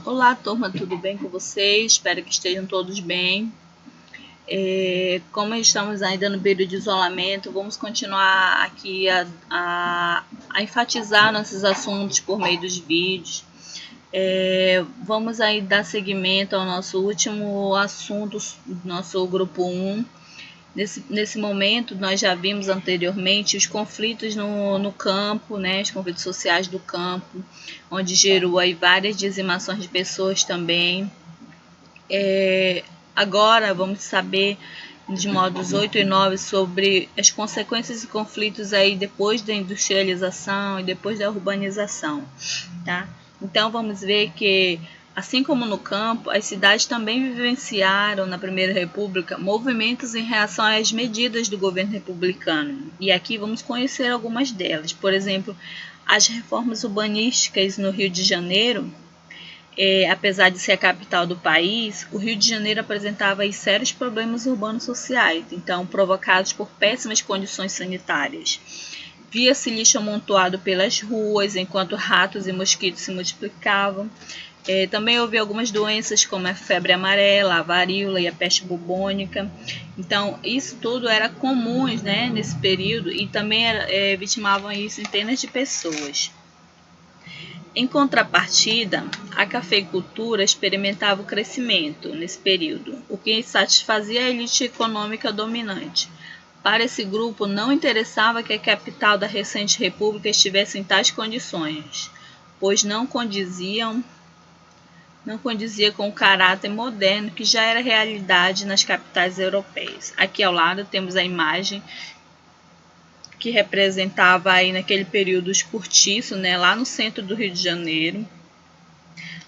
Olá, turma, tudo bem com vocês? Espero que estejam todos bem. Como estamos ainda no período de isolamento, vamos continuar aqui a enfatizar nossos assuntos por meio dos vídeos. Vamos aí dar seguimento ao nosso último assunto, nosso grupo 1. Nesse momento, nós já vimos anteriormente os conflitos no campo, né, os conflitos sociais do campo, onde gerou aí várias dizimações de pessoas também. Agora vamos saber dos modos 8 e 9 sobre as consequências e conflitos aí depois da industrialização e depois da urbanização, tá? Então vamos ver que, assim como no campo, as cidades também vivenciaram na Primeira República movimentos em reação às medidas do governo republicano. E aqui vamos conhecer algumas delas. Por exemplo, as reformas urbanísticas no Rio de Janeiro. Apesar de ser a capital do país, o Rio de Janeiro apresentava aí sérios problemas urbanos sociais, então provocados por péssimas condições sanitárias. Via-se lixo amontoado pelas ruas, enquanto ratos e mosquitos se multiplicavam. Também houve algumas doenças como a febre amarela, a varíola e a peste bubônica. Então, isso tudo era comum, né, nesse período, e também vitimavam aí centenas de pessoas. Em contrapartida, a cafeicultura experimentava o crescimento nesse período, o que satisfazia a elite econômica dominante. Para esse grupo, não interessava que a capital da recente república estivesse em tais condições, pois não condizia com o caráter moderno que já era realidade nas capitais europeias. Aqui ao lado temos a imagem que representava aí naquele período os cortiços, né, lá no centro do Rio de Janeiro.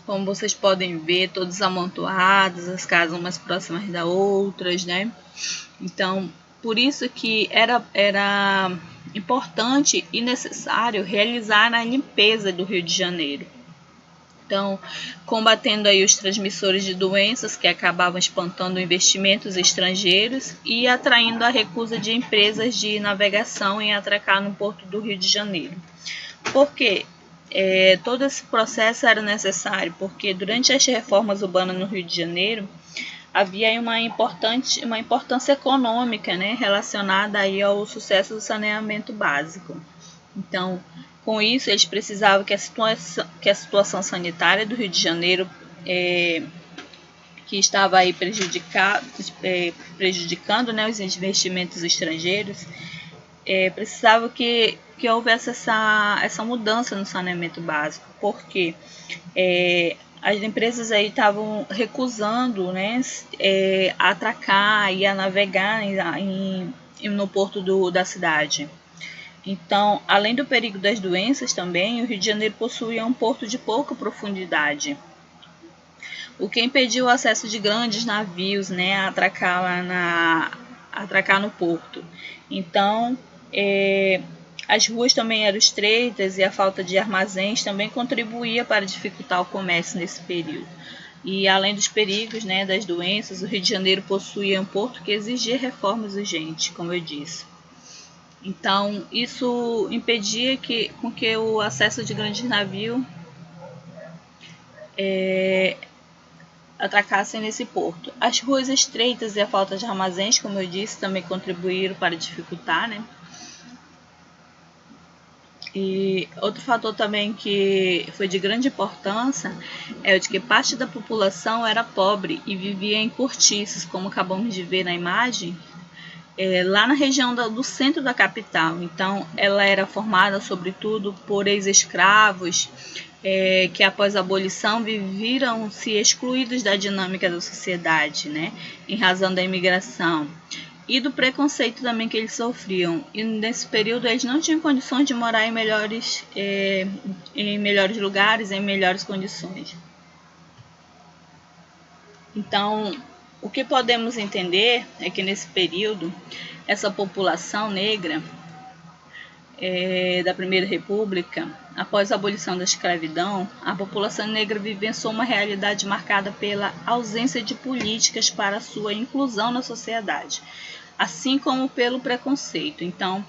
Como vocês podem ver, todos amontoados, as casas umas próximas das outras, né? Então, por isso que era importante e necessário realizar a limpeza do Rio de Janeiro. Então, combatendo aí os transmissores de doenças que acabavam espantando investimentos estrangeiros e atraindo a recusa de empresas de navegação em atracar no porto do Rio de Janeiro. Por quê? Todo esse processo era necessário, porque durante as reformas urbanas no Rio de Janeiro, havia uma importância econômica, né, relacionada aí ao sucesso do saneamento básico. Então, com isso, eles precisavam que a situação sanitária do Rio de Janeiro, que estava aí prejudicando, né, os investimentos estrangeiros, precisava que houvesse essa mudança no saneamento básico, porque as empresas aí estavam recusando, né, a atracar e a navegar no porto da cidade. Então, além do perigo das doenças também, o Rio de Janeiro possuía um porto de pouca profundidade, o que impediu o acesso de grandes navios, né, a atracar no porto. Então, as ruas também eram estreitas e a falta de armazéns também contribuía para dificultar o comércio nesse período. E além dos perigos, né, das doenças, o Rio de Janeiro possuía um porto que exigia reformas urgentes, como eu disse. Então, isso impedia com que o acesso de grandes navios atracassem nesse porto. As ruas estreitas e a falta de armazéns, como eu disse, também contribuíram para dificultar, né? E outro fator também que foi de grande importância é o de que parte da população era pobre e vivia em cortiços, como acabamos de ver na imagem, lá na região do centro da capital. Então, ela era formada, sobretudo, por ex-escravos que, após a abolição, viram-se excluídos da dinâmica da sociedade, né, em razão da imigração e do preconceito também que eles sofriam. E nesse período eles não tinham condições de morar em melhores lugares, em melhores condições. Então, o que podemos entender é que nesse período, essa população negra da Primeira República, após a abolição da escravidão, a população negra vivenciou uma realidade marcada pela ausência de políticas para sua inclusão na sociedade, assim como pelo preconceito. Então,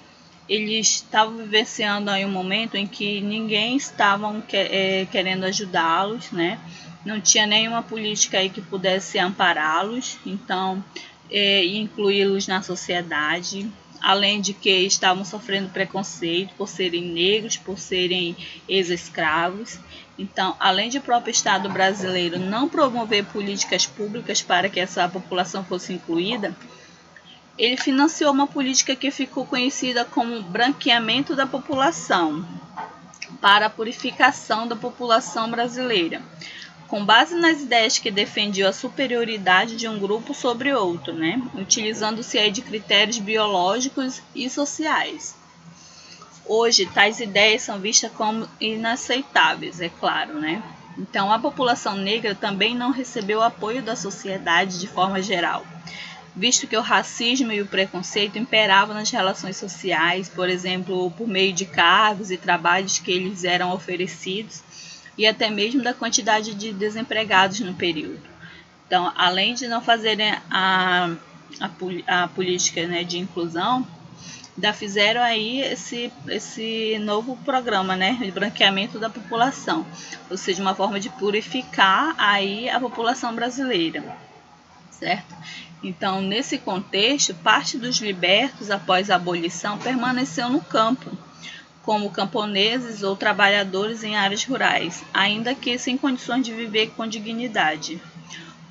eles estavam vivenciando aí um momento em que ninguém estava querendo ajudá-los, né? Não tinha nenhuma política aí que pudesse ampará-los, então incluí-los na sociedade, além de que estavam sofrendo preconceito por serem negros, por serem ex-escravos. Então, além de o próprio Estado brasileiro não promover políticas públicas para que essa população fosse incluída, ele financiou uma política que ficou conhecida como branqueamento da população, para a purificação da população brasileira, com base nas ideias que defendiam a superioridade de um grupo sobre outro, né? Utilizando-se aí de critérios biológicos e sociais. Hoje, tais ideias são vistas como inaceitáveis, é claro, né? Então, a população negra também não recebeu apoio da sociedade de forma geral, visto que o racismo e o preconceito imperavam nas relações sociais, por exemplo, por meio de cargos e trabalhos que eles eram oferecidos, e até mesmo da quantidade de desempregados no período. Então, além de não fazerem a política, né, de inclusão, ainda fizeram aí esse novo programa, né, de branqueamento da população, ou seja, uma forma de purificar aí a população brasileira, certo? Então, nesse contexto, parte dos libertos após a abolição permaneceu no campo, como camponeses ou trabalhadores em áreas rurais, ainda que sem condições de viver com dignidade.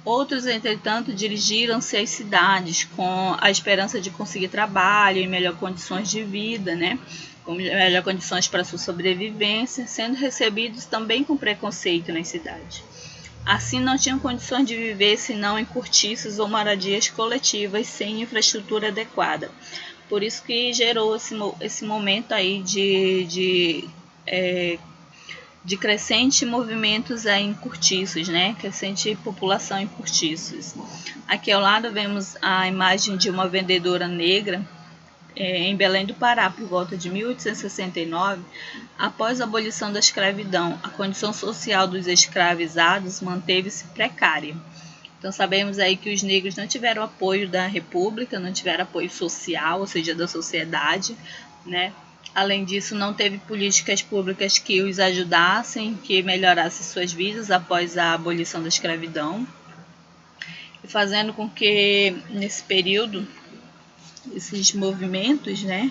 Outros, entretanto, dirigiram-se às cidades com a esperança de conseguir trabalho e melhores condições de vida, né? Com melhores condições para sua sobrevivência, sendo recebidos também com preconceito nas cidades. Assim, não tinham condições de viver senão em cortiços ou moradias coletivas sem infraestrutura adequada. Por isso que gerou esse momento aí de crescente movimentos aí em cortiços, né? Crescente população em cortiços. Aqui ao lado vemos a imagem de uma vendedora negra em Belém do Pará, por volta de 1869, após a abolição da escravidão, a condição social dos escravizados manteve-se precária. Então sabemos aí que os negros não tiveram apoio da República, não tiveram apoio social, ou seja, da sociedade, né? Além disso, não teve políticas públicas que os ajudassem, que melhorassem suas vidas após a abolição da escravidão, e fazendo com que nesse período esses movimentos, né,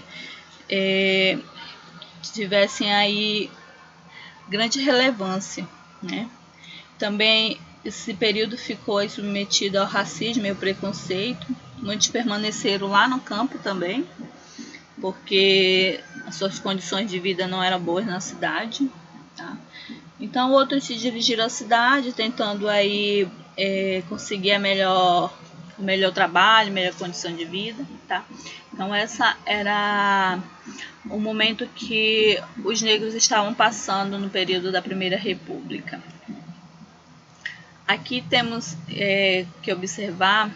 tivessem aí grande relevância, né? Também esse período ficou aí submetido ao racismo e ao preconceito. Muitos permaneceram lá no campo também, porque as suas condições de vida não eram boas na cidade, tá? Então outros se dirigiram à cidade, tentando aí conseguir o melhor trabalho, melhor condição de vida, tá? Então essa era o momento que os negros estavam passando no período da Primeira República. Aqui temos que observar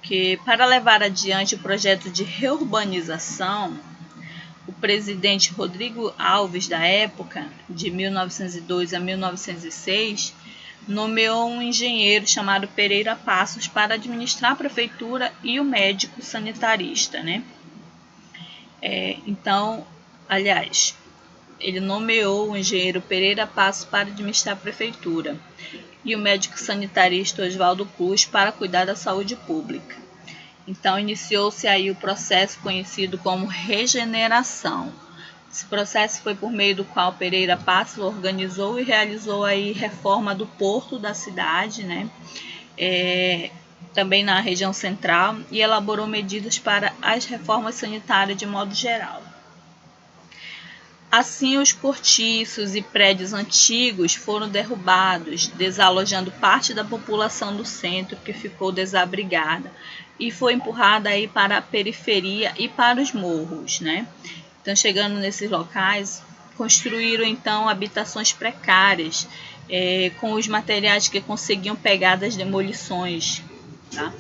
que, para levar adiante o projeto de reurbanização, o presidente Rodrigo Alves, da época, de 1902 a 1906, nomeou um engenheiro chamado Pereira Passos para administrar a prefeitura e o médico sanitarista, né? Ele nomeou o engenheiro Pereira Passos para administrar a prefeitura e o médico sanitarista Oswaldo Cruz para cuidar da saúde pública. Então, iniciou-se aí o processo conhecido como regeneração. Esse processo foi por meio do qual Pereira Passos organizou e realizou aí reforma do porto da cidade, né? Também na região central, e elaborou medidas para as reformas sanitárias de modo geral. Assim, os cortiços e prédios antigos foram derrubados, desalojando parte da população do centro, que ficou desabrigada, e foi empurrada aí para a periferia e para os morros, né? Então, chegando nesses locais, construíram então habitações precárias, com os materiais que conseguiam pegar das demolições, tá?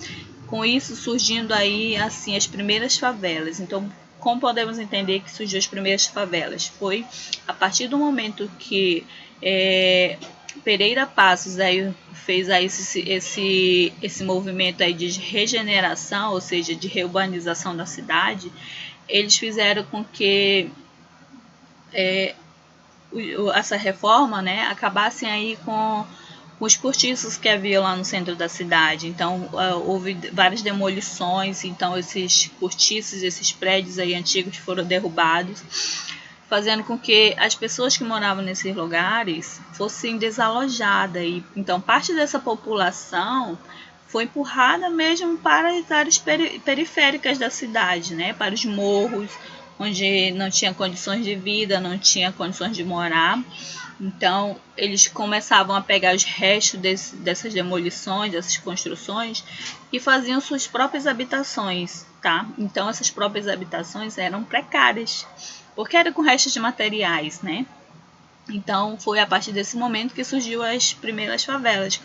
Com isso, surgindo aí assim as primeiras favelas. Então, como podemos entender que surgiu as primeiras favelas? Foi a partir do momento que Pereira Passos aí fez aí esse movimento aí de regeneração, ou seja, de reurbanização da cidade, eles fizeram com que essa reforma, né, acabassem aí com os cortiços que havia lá no centro da cidade. Então houve várias demolições, então esses cortiços, esses prédios aí antigos foram derrubados, fazendo com que as pessoas que moravam nesses lugares fossem desalojadas. E então parte dessa população foi empurrada mesmo para as áreas periféricas da cidade, né, para os morros, onde não tinha condições de vida, não tinha condições de morar. Então, eles começavam a pegar os restos dessas demolições, dessas construções, e faziam suas próprias habitações, tá? Então, essas próprias habitações eram precárias, porque eram com restos de materiais, né? Então, foi a partir desse momento que surgiu as primeiras favelas.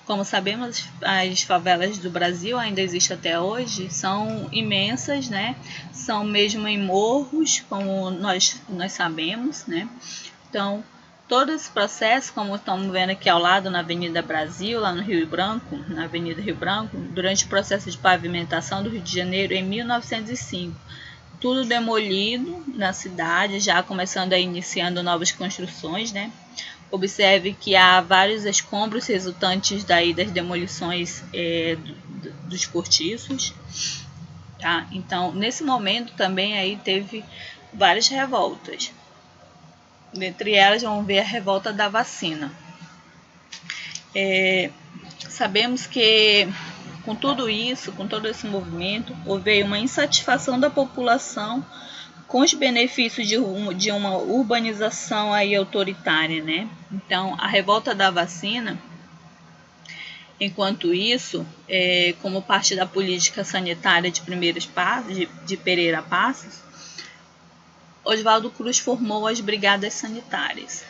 Como sabemos, as favelas do Brasil ainda existem até hoje, são imensas, né? São mesmo em morros, como nós sabemos, né? Então, todo esse processo, como estamos vendo aqui ao lado na Avenida Brasil, lá no Rio Branco, na Avenida Rio Branco, durante o processo de pavimentação do Rio de Janeiro em 1905, tudo demolido na cidade, já começando a iniciando novas construções, né? Observe que há vários escombros resultantes daí das demolições dos cortiços, tá? Então, nesse momento também aí teve várias revoltas. Dentre elas, vamos ver a revolta da vacina. Sabemos que com tudo isso, com todo esse movimento, houve uma insatisfação da população com os benefícios de uma urbanização aí autoritária, né? Então, a revolta da vacina, enquanto isso, como parte da política sanitária de primeiros passos, de Pereira Passos, Oswaldo Cruz formou as brigadas sanitárias.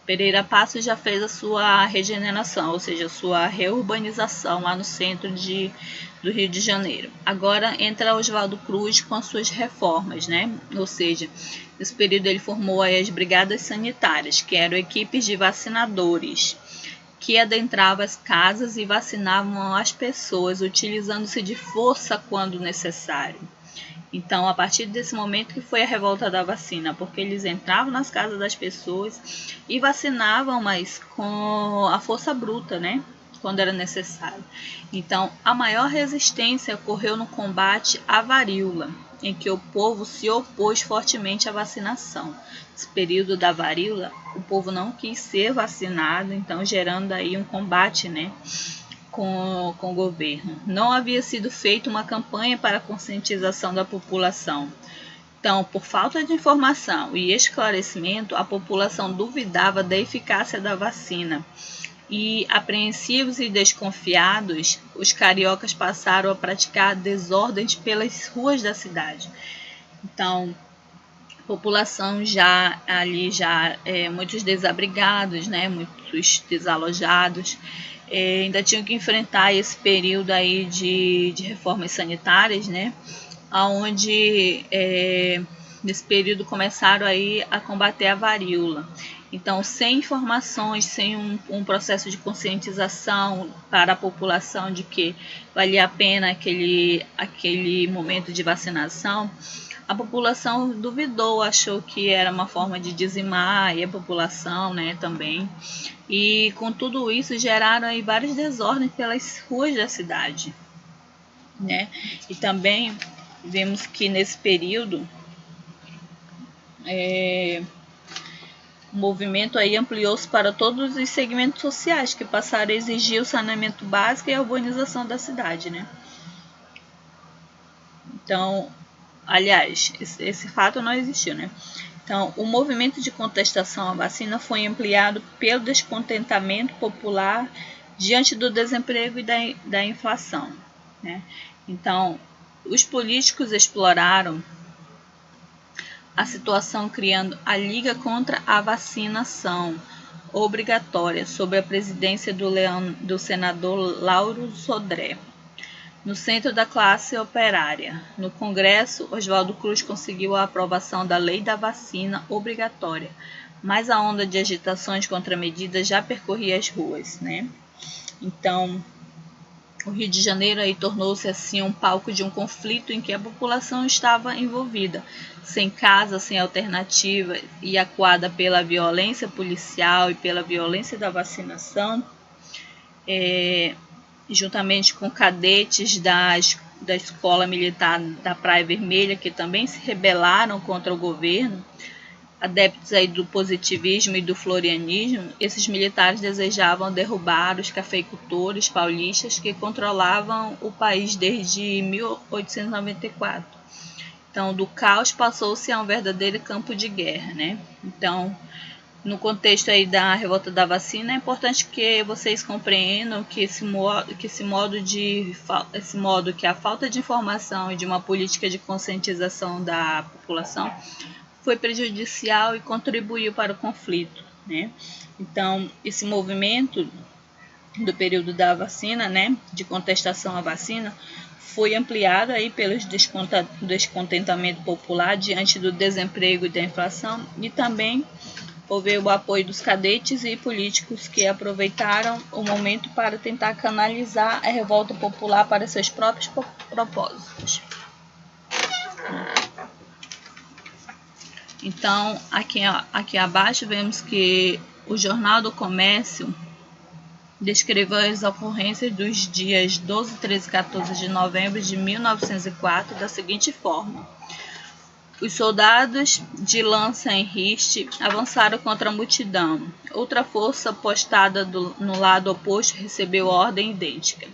Pereira Passos já fez a sua regeneração, ou seja, a sua reurbanização lá no centro do Rio de Janeiro. Agora entra Oswaldo Cruz com as suas reformas, né? Ou seja, nesse período ele formou aí as brigadas sanitárias, que eram equipes de vacinadores, que adentravam as casas e vacinavam as pessoas, utilizando-se de força quando necessário. Então, a partir desse momento que foi a revolta da vacina, porque eles entravam nas casas das pessoas e vacinavam, mas com a força bruta, né? Quando era necessário. Então, a maior resistência ocorreu no combate à varíola, em que o povo se opôs fortemente à vacinação. Nesse período da varíola, o povo não quis ser vacinado, então gerando aí um combate, né? Com o governo. Não havia sido feita uma campanha para a conscientização da população. Então, por falta de informação e esclarecimento, a população duvidava da eficácia da vacina. E, apreensivos e desconfiados, os cariocas passaram a praticar desordens pelas ruas da cidade. Então, a população muitos desabrigados, né, muitos desalojados, ainda tinham que enfrentar esse período aí de reformas sanitárias, né, onde nesse período começaram aí a combater a varíola. Então, sem informações, sem um processo de conscientização para a população de que valia a pena aquele momento de vacinação, a população duvidou, achou que era uma forma de dizimar a população, né, também. E com tudo isso geraram aí várias desordens pelas ruas da cidade, né? E também vemos que nesse período o movimento aí ampliou-se para todos os segmentos sociais que passaram a exigir o saneamento básico e a urbanização da cidade, né? Então, aliás, esse fato não existiu, né? Então, o movimento de contestação à vacina foi ampliado pelo descontentamento popular diante do desemprego e da inflação, né? Então, os políticos exploraram a situação criando a Liga contra a Vacinação Obrigatória, sob a presidência do senador Lauro Sodré, no centro da classe operária. No Congresso, Oswaldo Cruz conseguiu a aprovação da Lei da Vacina Obrigatória, mas a onda de agitações contra a medida já percorria as ruas, né? Então, O Rio de Janeiro aí tornou-se assim um palco de um conflito em que a população estava envolvida, sem casa, sem alternativa e acuada pela violência policial e pela violência da vacinação, juntamente com cadetes da Escola Militar da Praia Vermelha, que também se rebelaram contra o governo, adeptos aí do positivismo e do florianismo. Esses militares desejavam derrubar os cafeicultores paulistas que controlavam o país desde 1894. Então, do caos passou-se a um verdadeiro campo de guerra, né? Então, no contexto aí da revolta da vacina, é importante que vocês compreendam que esse modo que a falta de informação e de uma política de conscientização da população foi prejudicial e contribuiu para o conflito, né? Então, esse movimento do período da vacina, né, de contestação à vacina, foi ampliado aí pelo descontentamento popular diante do desemprego e da inflação, e também houve o apoio dos cadetes e políticos que aproveitaram o momento para tentar canalizar a revolta popular para seus próprios propósitos. Então, aqui abaixo vemos que o Jornal do Comércio descreveu as ocorrências dos dias 12, 13 e 14 de novembro de 1904 da seguinte forma: os soldados de lança em riste avançaram contra a multidão. Outra força postada no lado oposto recebeu ordem idêntica.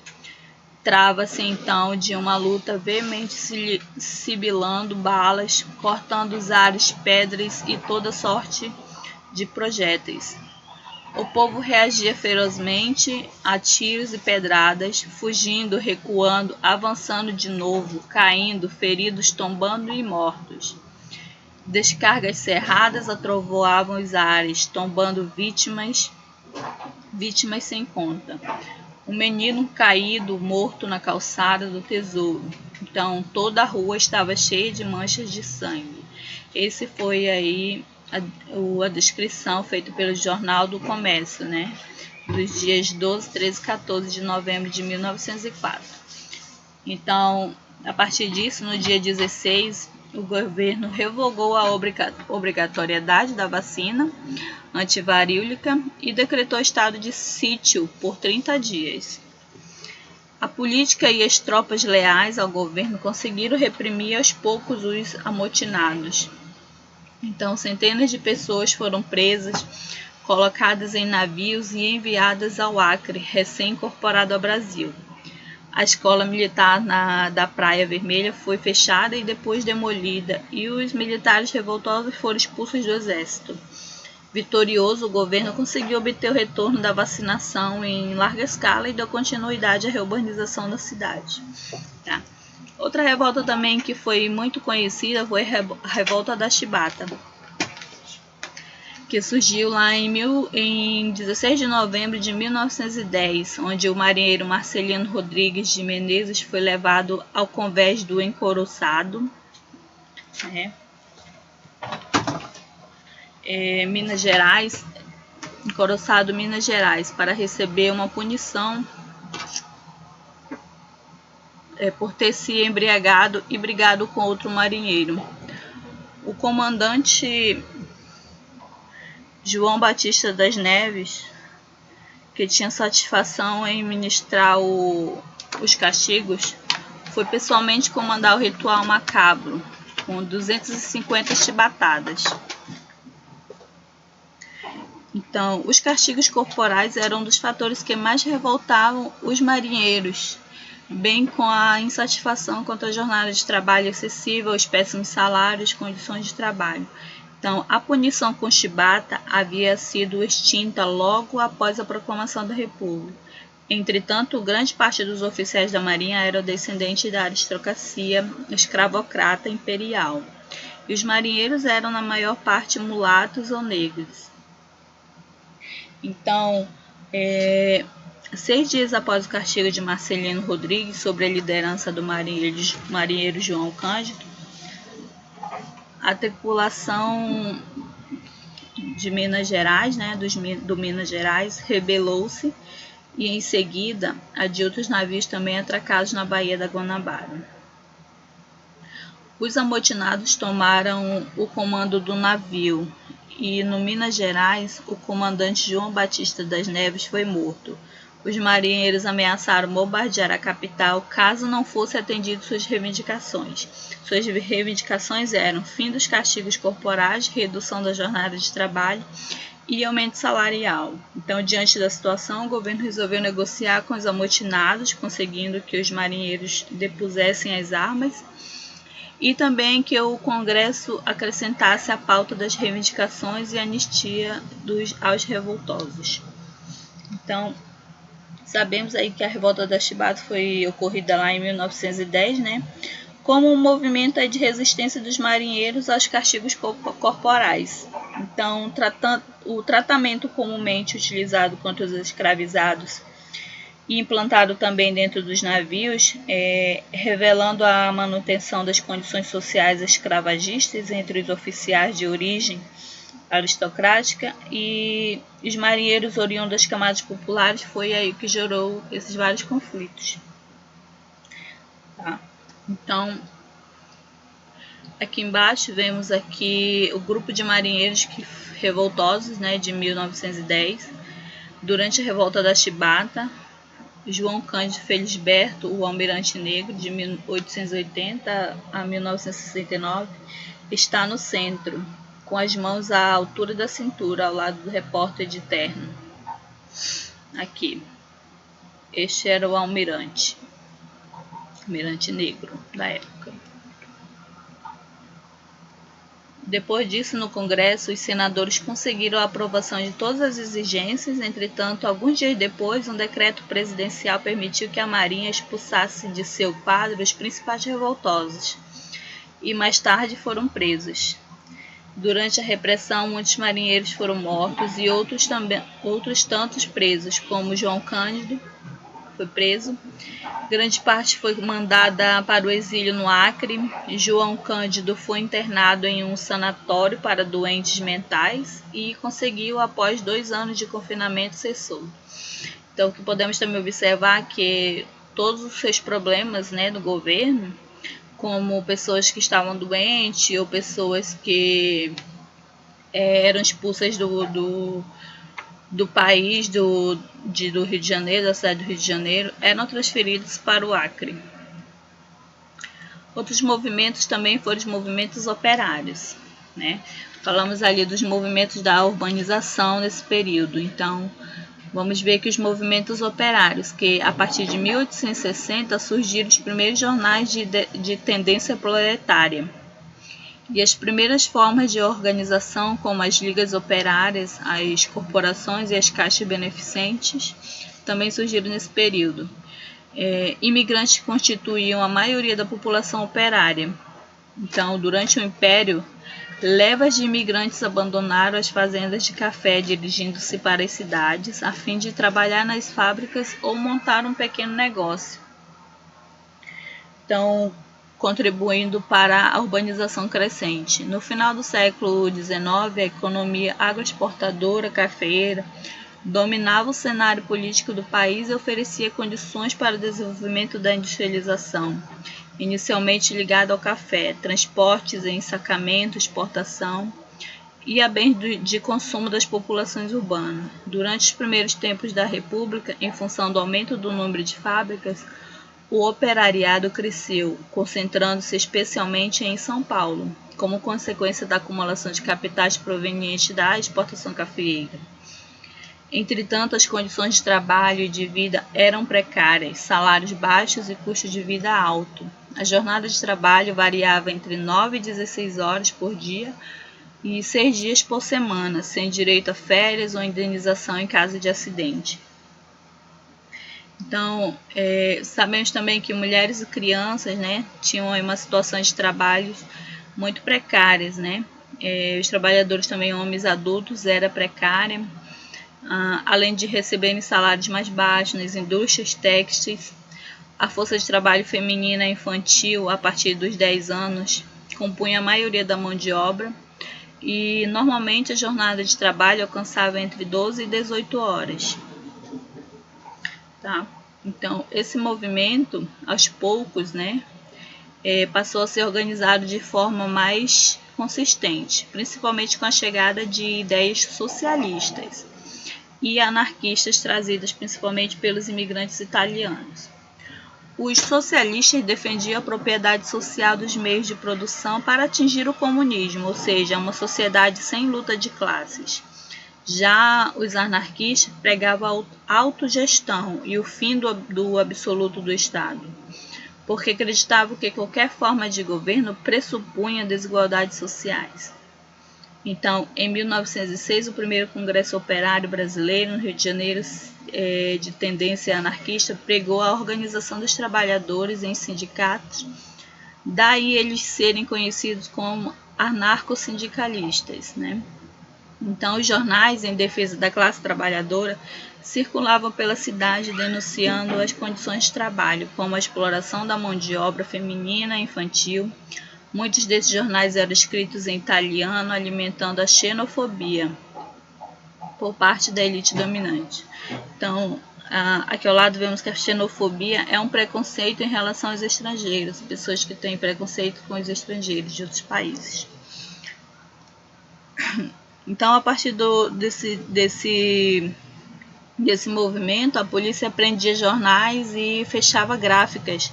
Trava-se então de uma luta veemente, sibilando balas, cortando os ares, pedras e toda sorte de projéteis. O povo reagia ferozmente a tiros e pedradas, fugindo, recuando, avançando de novo, caindo, feridos, tombando e mortos. Descargas cerradas atrovoavam os ares, tombando vítimas sem conta. Um menino caído, morto na calçada do tesouro. Então, toda a rua estava cheia de manchas de sangue. Esse foi aí a descrição feita pelo Jornal do Comércio, né? Dos dias 12, 13 e 14 de novembro de 1904. Então, a partir disso, no dia 16, o governo revogou a obrigatoriedade da vacina antivaríolica e decretou estado de sítio por 30 dias. A política e as tropas leais ao governo conseguiram reprimir aos poucos os amotinados. Então, centenas de pessoas foram presas, colocadas em navios e enviadas ao Acre, recém-incorporado ao Brasil. A escola militar da Praia Vermelha foi fechada e depois demolida, e os militares revoltosos foram expulsos do exército. Vitorioso, o governo conseguiu obter o retorno da vacinação em larga escala e deu continuidade à reurbanização da cidade. Tá? Outra revolta também que foi muito conhecida foi a Revolta da Chibata, que surgiu lá em 16 de novembro de 1910, onde o marinheiro Marcelino Rodrigues de Menezes foi levado ao convés do Encoroçado, Minas Gerais, Encoroçado, Minas Gerais, para receber uma punição por ter se embriagado e brigado com outro marinheiro. O comandante João Batista das Neves, que tinha satisfação em ministrar os castigos, foi pessoalmente comandar o ritual macabro, com 250 chibatadas. Então, os castigos corporais eram um dos fatores que mais revoltavam os marinheiros, bem com a insatisfação quanto à jornada de trabalho excessiva, os péssimos salários, condições de trabalho. Então, a punição com chibata havia sido extinta logo após a proclamação da República. Entretanto, grande parte dos oficiais da Marinha eram descendentes da aristocracia escravocrata imperial, e os marinheiros eram, na maior parte, mulatos ou negros. Então, 6 dias após o castigo de Marcelino Rodrigues, sob a liderança do marinheiro João Cândido, a tripulação de Minas Gerais, do Minas Gerais, rebelou-se e em seguida a de outros navios também atracados na Baía da Guanabara. Os amotinados tomaram o comando do navio e, no Minas Gerais, o comandante João Batista das Neves foi morto. Os marinheiros ameaçaram bombardear a capital caso não fossem atendidas suas reivindicações. Suas reivindicações eram fim dos castigos corporais, redução da jornada de trabalho e aumento salarial. Então, diante da situação, o governo resolveu negociar com os amotinados, conseguindo que os marinheiros depusessem as armas e também que o Congresso acrescentasse a pauta das reivindicações e anistia aos revoltosos. Então, sabemos aí que a revolta da Chibata foi ocorrida lá em 1910, né? Como um movimento aí de resistência dos marinheiros aos castigos corporais. Então, o tratamento comumente utilizado contra os escravizados e implantado também dentro dos navios, revelando a manutenção das condições sociais escravagistas entre os oficiais de origem aristocrática e os marinheiros oriundos das camadas populares, foi aí que gerou esses vários conflitos. Tá? Então, aqui embaixo vemos aqui o grupo de marinheiros revoltosos, né, de 1910, durante a revolta da Chibata. João Cândido Felisberto, o Almirante Negro, de 1880 a 1969, está no centro, com as mãos à altura da cintura, ao lado do repórter de terno. Aqui. Este era o Almirante Negro da época. Depois disso, no Congresso, os senadores conseguiram a aprovação de todas as exigências. Entretanto, alguns dias depois, um decreto presidencial permitiu que a Marinha expulsasse de seu quadro os principais revoltosos, e mais tarde foram presos. Durante a repressão, muitos marinheiros foram mortos e outros tantos presos, como João Cândido foi preso. Grande parte foi mandada para o exílio no Acre. João Cândido foi internado em um sanatório para doentes mentais e conseguiu, após 2 anos de confinamento, ser solto. Então, o que podemos também observar é que todos os seus problemas, né, do governo, como pessoas que estavam doentes ou pessoas que eram expulsas do país, do Rio de Janeiro, da cidade do Rio de Janeiro, eram transferidos para o Acre. Outros movimentos também foram os movimentos operários, né? Falamos ali dos movimentos da urbanização nesse período. Então, vamos ver que os movimentos operários, que a partir de 1860 surgiram os primeiros jornais de tendência proletária. E as primeiras formas de organização, como as ligas operárias, as corporações e as caixas beneficentes, também surgiram nesse período. Imigrantes constituíam a maioria da população operária. Então, durante o Império, levas de imigrantes abandonaram as fazendas de café, dirigindo-se para as cidades, a fim de trabalhar nas fábricas ou montar um pequeno negócio. Então, contribuindo para a urbanização crescente. No final do século XIX, a economia agroexportadora cafeeira dominava o cenário político do país e oferecia condições para o desenvolvimento da industrialização, inicialmente ligada ao café, transportes, ensacamento, exportação e a bens de consumo das populações urbanas. Durante os primeiros tempos da República, em função do aumento do número de fábricas, o operariado cresceu, concentrando-se especialmente em São Paulo, como consequência da acumulação de capitais provenientes da exportação cafeeira. Entretanto, as condições de trabalho e de vida eram precárias, salários baixos e custo de vida alto. A jornada de trabalho variava entre 9 e 16 horas por dia e 6 dias por semana, sem direito a férias ou indenização em caso de acidente. Então, sabemos também que mulheres e crianças, né, tinham uma situação de trabalho muito precárias, né? Os trabalhadores também, homens adultos, era precária, além de receberem salários mais baixos nas indústrias têxteis. A força de trabalho feminina infantil, a partir dos 10 anos, compunha a maioria da mão de obra e, normalmente, a jornada de trabalho alcançava entre 12 e 18 horas. tá? Então, esse movimento, aos poucos, né, passou a ser organizado de forma mais consistente, principalmente com a chegada de ideias socialistas e anarquistas trazidas principalmente pelos imigrantes italianos. Os socialistas defendiam a propriedade social dos meios de produção para atingir o comunismo, ou seja, uma sociedade sem luta de classes. Já os anarquistas pregavam a autogestão e o fim do absoluto do Estado, porque acreditavam que qualquer forma de governo pressupunha desigualdades sociais. Então, em 1906, o primeiro Congresso Operário Brasileiro, no Rio de Janeiro, de tendência anarquista, pregou a organização dos trabalhadores em sindicatos, daí eles serem conhecidos como anarcossindicalistas, né? Então, os jornais em defesa da classe trabalhadora circulavam pela cidade denunciando as condições de trabalho, como a exploração da mão de obra feminina e infantil. Muitos desses jornais eram escritos em italiano, alimentando a xenofobia por parte da elite dominante. Então, aqui ao lado vemos que a xenofobia é um preconceito em relação aos estrangeiros, pessoas que têm preconceito com os estrangeiros de outros países. Então, a partir desse movimento, a polícia prendia jornais e fechava gráficas,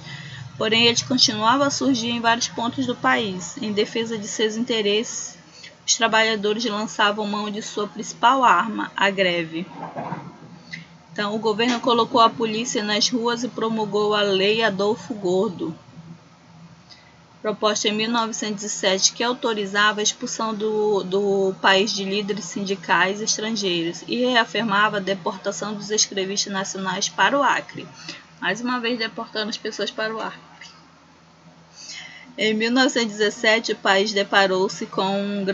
porém eles continuavam a surgir em vários pontos do país. Em defesa de seus interesses, os trabalhadores lançavam mão de sua principal arma, a greve. Então, o governo colocou a polícia nas ruas e promulgou a Lei Adolfo Gordo, proposta em 1907, que autorizava a expulsão do país de líderes sindicais estrangeiros e reafirmava a deportação dos escravistas nacionais para o Acre. Mais uma vez deportando as pessoas para o Acre. Em 1917, o país deparou-se com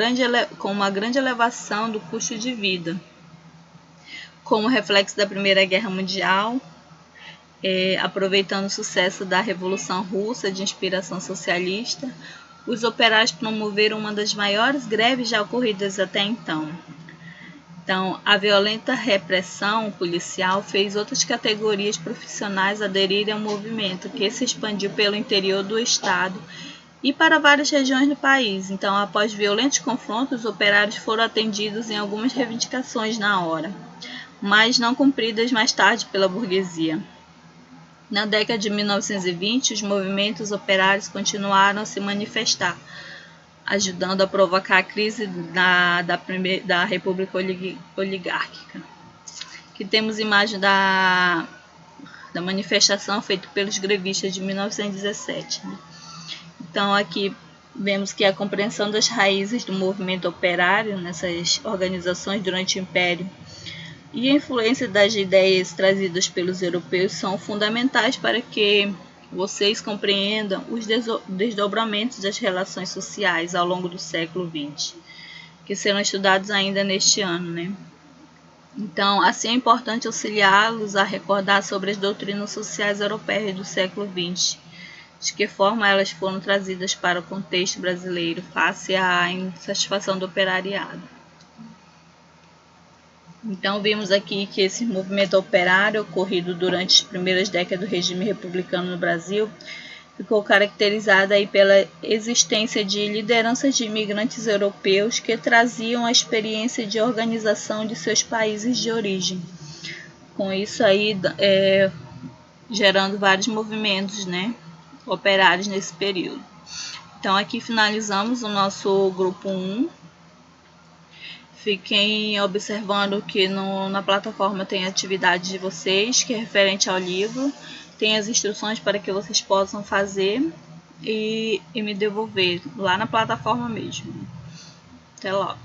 uma grande elevação do custo de vida. Como reflexo da Primeira Guerra Mundial, aproveitando o sucesso da Revolução Russa de inspiração socialista, os operários promoveram uma das maiores greves já ocorridas até então. Então, a violenta repressão policial fez outras categorias profissionais aderirem ao movimento, que se expandiu pelo interior do estado e para várias regiões do país. Então, após violentos confrontos, os operários foram atendidos em algumas reivindicações na hora, mas não cumpridas mais tarde pela burguesia. Na década de 1920, os movimentos operários continuaram a se manifestar, ajudando a provocar a crise da República Oligárquica. Aqui temos imagem da manifestação feita pelos grevistas de 1917. Né? Então, aqui vemos que a compreensão das raízes do movimento operário nessas organizações durante o Império e a influência das ideias trazidas pelos europeus são fundamentais para que vocês compreendam os desdobramentos das relações sociais ao longo do século XX, que serão estudados ainda neste ano, né? Então, assim é importante auxiliá-los a recordar sobre as doutrinas sociais europeias do século XX, de que forma elas foram trazidas para o contexto brasileiro face à insatisfação do operariado. Então, vimos aqui que esse movimento operário, ocorrido durante as primeiras décadas do regime republicano no Brasil, ficou caracterizado aí pela existência de lideranças de imigrantes europeus que traziam a experiência de organização de seus países de origem. Com isso aí, gerando vários movimentos, né, operários nesse período. Então, aqui finalizamos o nosso grupo 1. Fiquem observando que na plataforma tem a atividade de vocês, que é referente ao livro. Tem as instruções para que vocês possam fazer e me devolver lá na plataforma mesmo. Até logo!